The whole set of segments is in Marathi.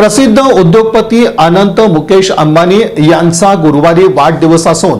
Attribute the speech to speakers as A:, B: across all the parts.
A: प्रसिद्ध उद्योगपती अनंत मुकेश अंबानी यांचा गुरुवारी वाढदिवस असून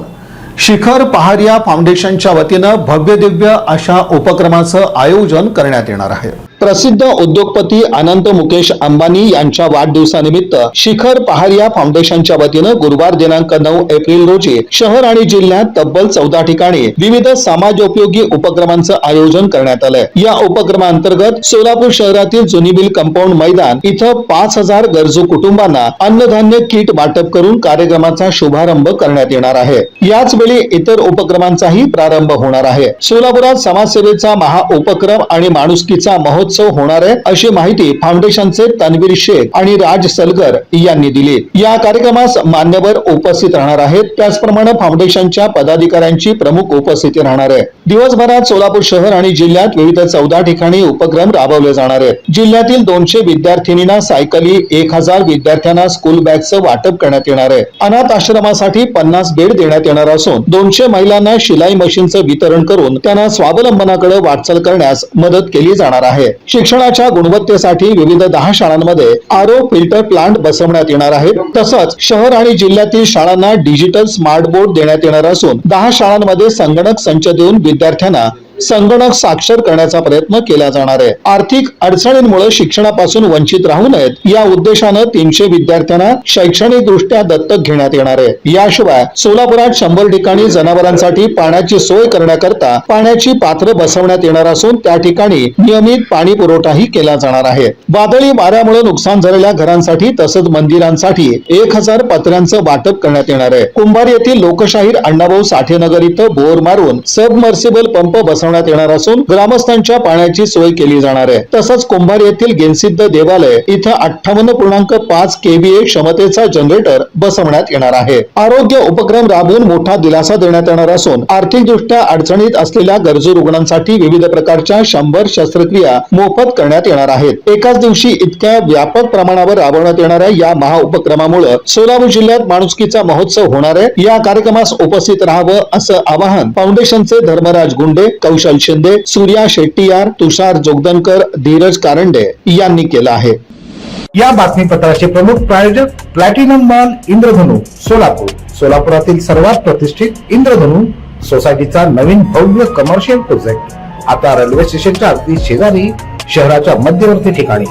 A: शिखर पहारिया फाउंडेशनच्या वतीनं भव्य दिव्य अशा उपक्रमाचं आयोजन करण्यात येणार आहे। प्रसिद्ध उद्योगपती अनंत मुकेश अंबानी यांच्या वाढदिवसानिमित्त शिखर पहारिया फाउंडेशनच्या वतीनं गुरुवार दिनांक 9 एप्रिल रोजी शहर आणि जिल्ह्यात तब्बल 14 ठिकाणी विविध समाजोपयोगी उपक्रमांचं आयोजन करण्यात आलंय। या उपक्रमांतर्गत सोलापूर शहरातील जुनी मिल कंपाऊंड मैदान इथं 5000 गरजू कुटुंबांना अन्नधान्य किट वाटप करून कार्यक्रमाचा शुभारंभ करण्यात येणार आहे। याच वेळी इतर उपक्रमांचाही प्रारंभ होणार आहे। सोलापुरात समाजसेवेचा महाउपक्रम आणि माणुसकीचा महोत्सव होणार आहे, अशी माहिती फाउंडेशनचे तन्वीर शेख आणि राज सलगर यांनी दिली। या कार्यक्रमास मान्यवर उपस्थित राहणार आहेत। त्याचप्रमाणे फाउंडेशनच्या पदाधिकाऱ्यांची प्रमुख उपस्थिती राहणार आहे। दिवसभरात सोलापूर शहर आणि जिल्ह्यात विविध 14 ठिकाणी उपक्रम राबवले जाणार आहेत। जिल्ह्यातील 200 विद्यार्थिनींना सायकली, 1000 विद्यार्थ्यांना स्कूल बॅगचं वाटप करण्यात येणार आहे। अनाथ आश्रमासाठी 50 बेड देण्यात येणार असून 200 महिलांना शिलाई मशीनचं वितरण करून त्यांना स्वावलंबनाकडे वाटचाल करण्यास मदत केली जाणार आहे। शिक्षणाच्या गुणवत्तेसाठी विविध 10 शाळांमध्ये आरओ फिल्टर प्लांट बसवण्यात येणार आहे। तसंच शहर आणि जिल्ह्यातील शाळांना डिजिटल स्मार्ट बोर्ड देण्यात येणार असून 10 शाळांमध्ये संगणक संच देऊन विद्यार्थ्यांना संगणक साक्षर करण्याचा प्रयत्न केला जाणार आहे। आर्थिक अडचणींमुळे शिक्षणापासून वंचित राहू नयेत या उद्देशाने 300 विद्यार्थ्यांना शैक्षणिक दृष्ट्या दत्तक घेण्यात येणार आहे। याशिवाय सोलापुरात 100 ठिकाणी जनावरांसाठी पाण्याची सोय करण्याकरता पाण्याची पात्र बसवण्यात येणार असून त्या ठिकाणी नियमित पाणी पुरवठाही केला जाणार आहे। वादळी वाऱ्यामुळे नुकसान झालेल्या घरांसाठी तसंच मंदिरांसाठी 1000 पत्र्यांचं वाटप करण्यात येणार आहे। कुंभार येथील लोकशाहीर अण्णाभाऊ साठे नगर इथं बोर मारून सबमर्सिबल पंप बसवण्यात येणार असून ग्रामस्थांच्या पाण्याची सोय केली जाणार आहे। तसंच कुंभार येथील गेनसिद्ध देवालय इथं 58.5 kVA क्षमतेचा जनरेटर बसवण्यात येणार आहे। आरोग्य उपक्रम राबवून मोठा दिलासा देण्यात येणार असून आर्थिक दृष्ट्या अडचणीत असलेल्या गरजू रुग्णांसाठी विविध प्रकारच्या 100 शस्त्रक्रिया मोफत करण्यात येणार आहेत। एकाच दिवशी इतक्या व्यापक प्रमाणावर राबवण्यात येणाऱ्या या महाउपक्रमामुळे सोलापूर जिल्ह्यात माणुसकीचा महोत्सव होणार आहे। या कार्यक्रमास उपस्थित राहावं असं आवाहन फाउंडेशनचे धर्मराज गुंडे, कौशल शिंदे, सूर्या शेट्टीयार, तुषार जोगदनकर, धीरज कारंडे यांनी केलं आहे।
B: या बातमीपत्राचे प्रमुख प्रायोजक प्लॅटिनम मॉल इंद्रधनु सोलापूर। सोलापुरातील सर्वात प्रतिष्ठित इंद्रधनु सोसायटीचा नवीन भव्य कमर्शियल प्रोजेक्ट आता रेल्वे स्टेशनच्या अगदी शेजारी शहराच्या मध्यवर्ती ठिकाणी।